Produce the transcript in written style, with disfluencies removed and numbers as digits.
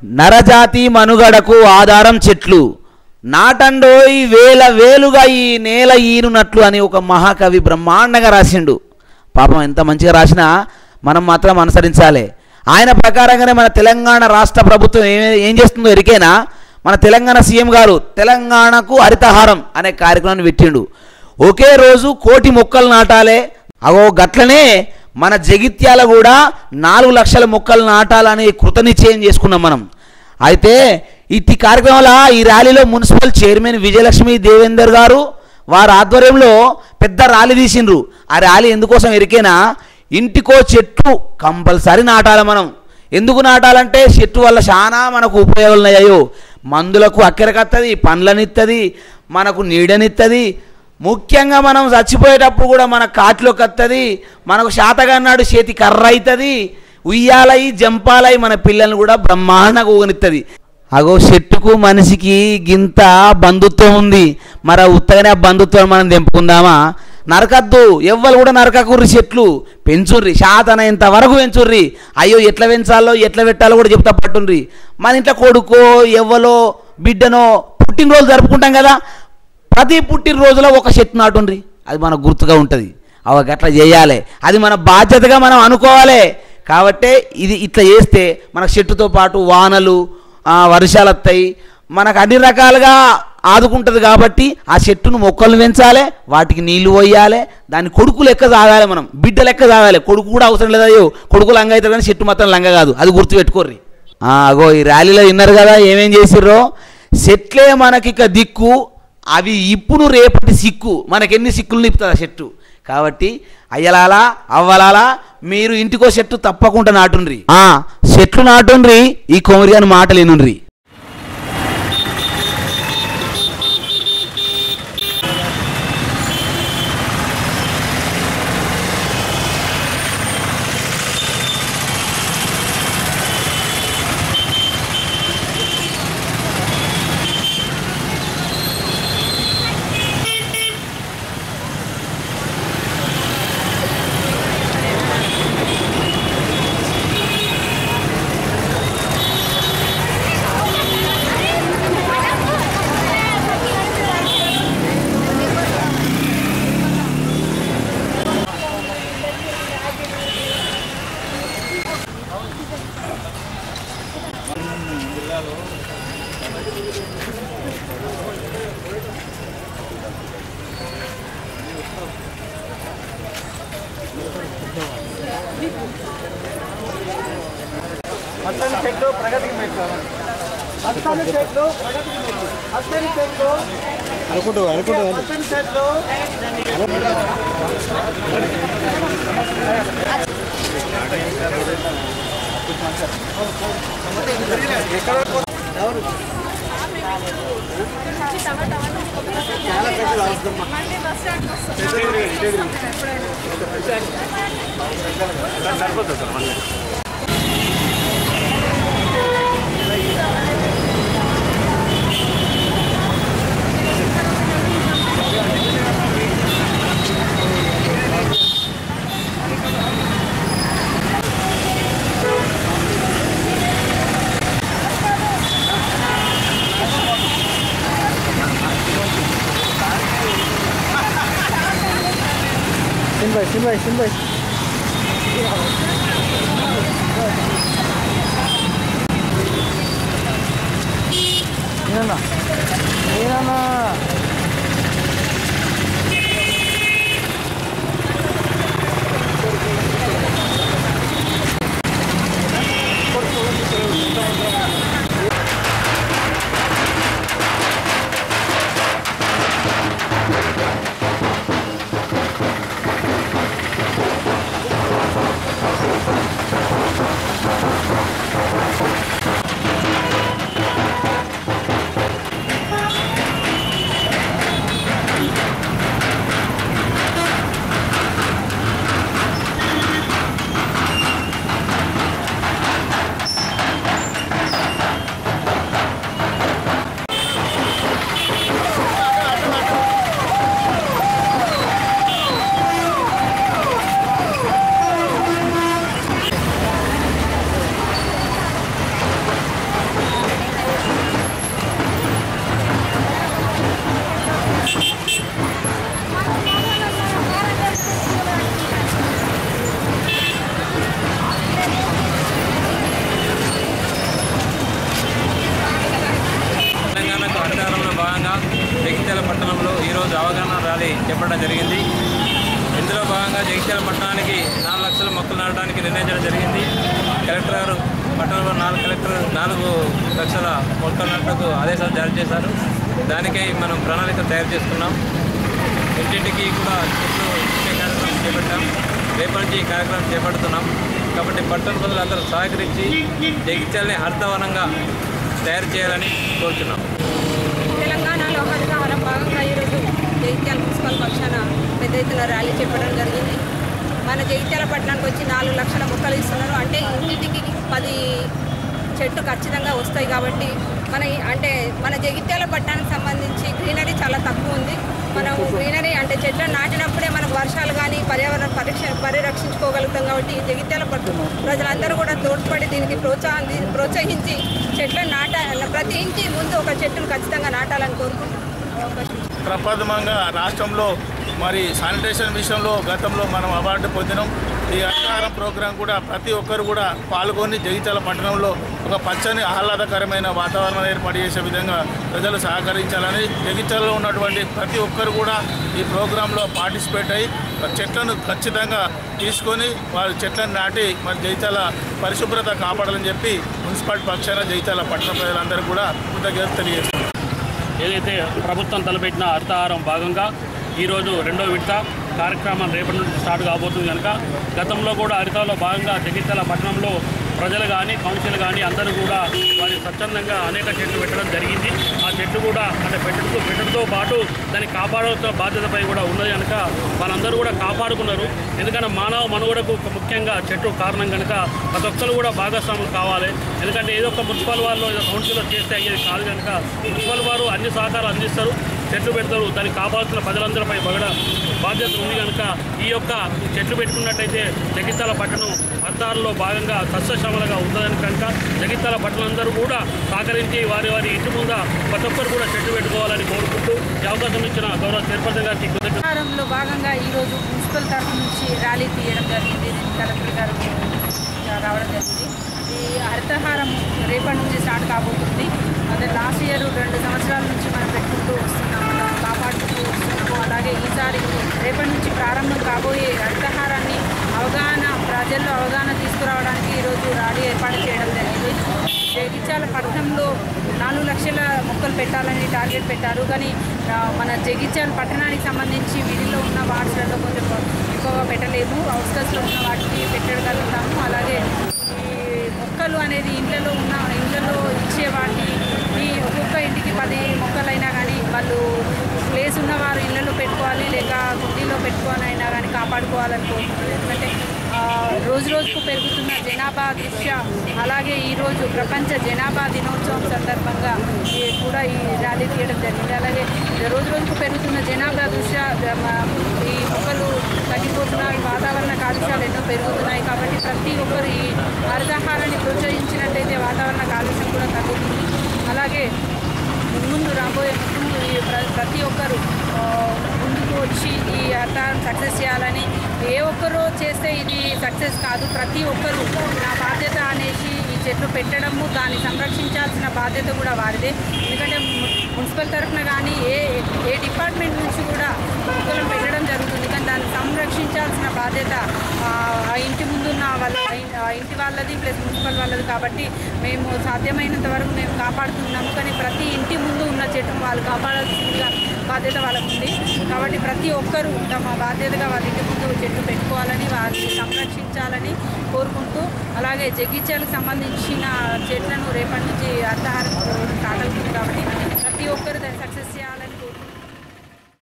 నరజాతి మనుగడకు ఆధారం చెట్లు, నాటండోయి వేల వేలుగా ఈ నేల ఈనునట్లు అని ఒక మహాకవి బ్రహ్మాండంగా రాసిండు. పాపం ఎంత మంచిగా రాసినా మనం మాత్రం అనుసరించాలి. ఆయన ప్రకారంగానే మన తెలంగాణ రాష్ట్ర ప్రభుత్వం ఏం చేస్తుందో ఎరికేనా? మన తెలంగాణ సీఎం గారు తెలంగాణకు హరితహారం అనే కార్యక్రమాన్ని పెట్టిండు. ఒకే రోజు 1,00,000 మొక్కలు నాటాలే. అగో గట్లనే మన జగిత్యాల కూడా 4 లక్షల మొక్కలు నాటాలని కృతనిశ్చయం చేసుకున్నాం మనం. అయితే ఇట్టి కార్యక్రమంలో ఈ ర్యాలీలో మున్సిపల్ చైర్మన్ విజయలక్ష్మి దేవేందర్ గారు వారి ఆధ్వర్యంలో పెద్ద ర్యాలీ తీసిండ్రు. ఆ ర్యాలీ ఎందుకోసం ఎరికేనా? ఇంటికో చెట్టు కంపల్సరీ నాటాలి మనం. ఎందుకు నాటాలంటే చెట్టు వల్ల చాలా మనకు ఉపయోగాలు ఉన్నాయో. మందులకు అక్కెరకత్తది, పండ్లనిస్తుంది, మనకు నీడనిస్తుంది. ముఖ్యంగా మనం చచ్చిపోయేటప్పుడు కూడా మన కాటిలోకి వస్తుంది. మనకు శాతగన్నాడు చేతి కర్ర అవుతుంది, ఉయ్యాలై జంపాలై మన పిల్లల్ని కూడా బ్రహ్మాండంగా ఊగనిస్తుంది. అగో చెట్టుకు మనిషికి గింత బంధుత్వం ఉంది. మరి ఉత్తగానే ఆ బంధుత్వం మనం తెంపుకుందామా? నరకద్దు, ఎవ్వరు కూడా నరకకుర్రి, చెట్లు పెంచుర్రి, శాతనంత వరకు పెంచుర్రి. అయ్యో ఎట్లా పెంచాలో ఎట్లా పెట్టాలో కూడా చెప్తా పట్టుండ్రి. మన ఇంట్లో కొడుకో ఎవ్వలో బిడ్డనో పుట్టినరోజు జరుపుకుంటాం కదా, ప్రతి పుట్టినరోజులో ఒక చెట్టు నాటుండ్రి. అది మనకు గుర్తుగా ఉంటుంది. అవి అట్లా చేయాలి, అది మన బాధ్యతగా మనం అనుకోవాలి. కాబట్టే ఇది ఇట్లా చేస్తే మనకు చెట్టుతో పాటు వానలు వర్షాలు వస్తాయి, మనకు అన్ని రకాలుగా ఆదుకుంటుంది. కాబట్టి ఆ చెట్టును మొక్కలు పెంచాలి, వాటికి నీళ్లు పోయాలి, దాన్ని కొడుకు లెక్క సాగాలి, మనం బిడ్డ లెక్క సాగాలి. కొడుకు కూడా అవసరం లేదయ్యో, కొడుకు లంగ అవుతాడు కానీ చెట్టు మాత్రం లంగ కాదు, అది గుర్తుపెట్టుకోర్రి. అగో ఈ ర్యాలీలో విన్నారు కదా ఏమేం చేసిర్రో. చెట్లే మనకిక దిక్కు, అవి ఇప్పుడు రేపటి సిక్కు. మనకెన్ని సిక్కులు నిప్పుతుంది ఆ చెట్టు. కాబట్టి అయ్యలాలా అవ్వలాలా మీరు ఇంటికో చెట్టు తప్పకుండా నాటుండ్రి. చెట్లు నాటుండ్రి, ఈ కొమరిగాని మాటలు వినుండ్రి. Simbai. చెప్పడం జరిగింది. ఇందులో భాగంగా జగిత్యాల పట్టణానికి 4 లక్షల మొక్కలు నాటడానికి నిర్ణయించడం జరిగింది. కలెక్టర్ గారు పట్టణంలో 4 లక్షల మొక్కలు నాటకు ఆదేశాలు జారీ చేశారు. దానికై మనం ప్రణాళిక తయారు చేసుకున్నాం. ఇంటింటికి కూడా చెట్లు ఇచ్చే కార్యక్రమం చేపట్టాం. రేపటి నుంచి ఈ కార్యక్రమం చేపడుతున్నాం. కాబట్టి పట్టణ ప్రజలందరూ సహకరించి జగిత్యాలని హరితవనంగా తయారు చేయాలని కోరుతున్నాం. తెలంగాణలో హరితహారం భాగంగా ఈరోజు జగిత్యాల మున్సిపల్ పక్షాన పెద్ద ఎత్తున ర్యాలీ చెప్పడం జరిగింది. మన జగిత్యాల పట్టణానికి వచ్చి 4 లక్షల మొక్కలు ఇస్తున్నారు. అంటే ఇంటికి 10 చెట్లు ఖచ్చితంగా వస్తాయి. కాబట్టి మన జగిత్యాల పట్టణానికి సంబంధించి గ్రీనరీ చాలా తక్కువ ఉంది. మనం గ్రీనరీ అంటే చెట్లను నాటినప్పుడే మనకు వర్షాలు కానీ పర్యావరణ పరిరక్షించుకోగలుగుతాం. కాబట్టి జగిత్యాల ప్రజలందరూ కూడా తోడ్పడి దీనికి ప్రోత్సహించి చెట్లను ప్రతి ఇంటి ముందు ఒక చెట్టును ఖచ్చితంగా నాటాలని కోరుకుంటున్నాం. ప్రప్రథమంగా రాష్ట్రంలో మరి శానిటేషన్ విషయంలో గతంలో మనం అవార్డు పొందినాం. ఈ హరితహారం ప్రోగ్రాం కూడా ప్రతి ఒక్కరు కూడా పాల్గొని జగిత్యాల పట్టణంలో ఒక పచ్చని ఆహ్లాదకరమైన వాతావరణం ఏర్పాటు చేసే విధంగా ప్రజలు సహకరించాలని, జగిత్యాలలో ఉన్నటువంటి ప్రతి ఒక్కరు కూడా ఈ ప్రోగ్రాంలో పార్టిసిపేట్ అయ్యి చెట్లను ఖచ్చితంగా తీసుకొని వారి చెట్లను నాటి మరి జగిత్యాల పరిశుభ్రత కాపాడాలని చెప్పి మున్సిపాలిటీ పక్షాన జగిత్యాల పట్టణ ప్రజలందరూ కూడా కృతజ్ఞతలు తెలియజేస్తున్నారు. ఏదైతే ప్రభుత్వం తలపెట్టిన హరితహారం భాగంగా ఈరోజు 2వ విడత కార్యక్రమం రేపటి నుంచి స్టార్ట్ కాబోతుంది కనుక గతంలో కూడా హరితలో భాగంగా జగిత్యాల పట్టణంలో ప్రజలు కానీ కౌన్సిల్ కానీ అందరూ కూడా వారి స్వచ్ఛందంగా అనేక చెట్లు పెట్టడం జరిగింది. ఆ చెట్లు కూడా అంటే పెట్టడంతో పాటు దాన్ని కాపాడాల్సిన బాధ్యతపై కూడా ఉన్నది కనుక వాళ్ళందరూ కూడా కాపాడుకున్నారు. ఎందుకంటే మానవ మనుగడకు ముఖ్యంగా చెట్టు కారణం కనుక ప్రతి ఒక్కరు కూడా భాగస్వాములు కావాలి. ఎందుకంటే ఏదో ఒక మున్సిపల్ వాళ్ళు ఏదో కౌన్సిల్లో చేస్తే అయ్యేది కాదు కనుక మున్సిపల్ వారు అన్ని సహకారాలు అందిస్తారు, చెట్లు పెడతారు. దాన్ని కాపాడుతున్న ప్రజలందరిపై బాధ్యత ఉంది కనుక ఈ యొక్క చెట్లు పెట్టుకున్నట్టయితే జగిత్యాల పట్టణం హరితహారంలో భాగంగా సస్యశ్యామలంగా ఉంటుందని కనుక జగిత్యాల పట్టణందరూ కూడా సహకరించి వారి ఇంటి ముందు ప్రతి ఒక్కరు కూడా చెట్లు పెట్టుకోవాలని కోరుకుంటూ ఈ అవకాశం ఇచ్చిన గౌరవ చైర్పర్సన్ గారికి హరితహారంలో భాగంగా ఈరోజు మున్సిపల్ తరఫు నుంచి ర్యాలీ తీయడం జరిగింది. కలెక్టర్ గారు రావడం జరిగింది. ఈ హరితహారం రేపటి నుంచి స్టార్ట్ కాబోతుంది. అదే లాస్ట్ ఇయర్ 2 సంవత్సరాల నుంచి మనం పెట్టుకుంటూ వస్తున్నాము, కాపాడుకుంటూ వస్తున్నాము. అలాగే ఈసారి రేపటి నుంచి ప్రారంభం కాబోయే హరితహారాన్ని ప్రజల్లో అవగాహన తీసుకురావడానికి ఈరోజు ర్యాలీ ఏర్పాటు చేయడం జరిగింది. జగిత్యాల పట్టణంలో 4 లక్షల మొక్కలు పెట్టాలని టార్గెట్ పెట్టారు. కానీ మన జగిత్యాల పట్టణానికి సంబంధించి వీధిలో ఉన్న వార్డ్స్లలో కొంచెం ఎక్కువగా పెట్టలేము. అవుట్స్కట్స్లో ఉన్న వాటికి పెట్టగలుగుతాము. అలాగే ఈ మొక్కలు అనేది ఇళ్ళలో ఇచ్చే వాటిని ఒక్కొక్క ఇంటికి 10 మొక్కలైనా కానీ వాళ్ళు ప్లేస్ ఉన్నవారు ఇళ్ళలో పెట్టుకోవాలి, లేక కుండీలో పెట్టుకోవాలైనా కానీ కాపాడుకోవాలని కోరుకుంటున్నారు. ఎందుకంటే రోజుకు పెరుగుతున్న జనాభా దృష్ట్యా అలాగే ఈరోజు ప్రపంచ జనాభా దినోత్సవం సందర్భంగా కూడా ఈ ర్యాలీ తీయడం జరిగింది. అలాగే రోజుకు పెరుగుతున్న జనాభా దృష్ట్యా ఈ మొక్కలు తగ్గిపోతున్నాయి, వాతావరణ కాలుష్యాలు ఎన్నో పెరుగుతున్నాయి. కాబట్టి ప్రతి ఒక్కరు ఈ హరితహారాన్ని ప్రోత్సహించినట్టయితే వాతావరణ కాలుష్యం కూడా తగ్గుతుంది. అలాగే ముందు రాబోయే ప్రతి ఒక్కరు ముందుకు వచ్చి ఈ హరితహారం సక్సెస్ చేయాలని, ఏ ఒక్కరో చేస్తే ఇది సక్సెస్ కాదు, ప్రతి ఒక్కరు నా బాధ్యత అనేసి ఈ చెట్లు పెట్టడము, దాన్ని సంరక్షించాల్సిన బాధ్యత కూడా వారిదే. ఎందుకంటే మున్సిపల్ తరఫున కానీ ఏ డిపార్ట్మెంట్ నుంచి కూడా మొక్కలను పెట్టడం జరుగుతుంది. కానీ దాన్ని సంరక్షించాల్సిన బాధ్యత ఆ ఇంటి ముందున్న ఇంటి వాళ్ళది ప్లస్ మున్సిపల్ వాళ్ళది. కాబట్టి మేము సాధ్యమైనంత వరకు మేము కాపాడుతున్నాము. కానీ ప్రతి ఇంటి ముందు ఉన్న చెట్టును వాళ్ళు కాపాడాల్సిన బాధ్యత వాళ్ళకు ఉంది. కాబట్టి ప్రతి ఒక్కరూ తమ బాధ్యతగా వాళ్ళ ఇంటి ముందు చెట్లు పెట్టుకోవాలని, వారిని సంరక్షించాలని కోరుకుంటూ, అలాగే జగిత్యాలకు సంబంధించిన చెట్లను రేపటి నుంచి హరితహారం స్టార్ట్ అవుతుంది. కాబట్టి ప్రతి ఒక్కరు దాన్ని సక్సెస్ చేయాలి.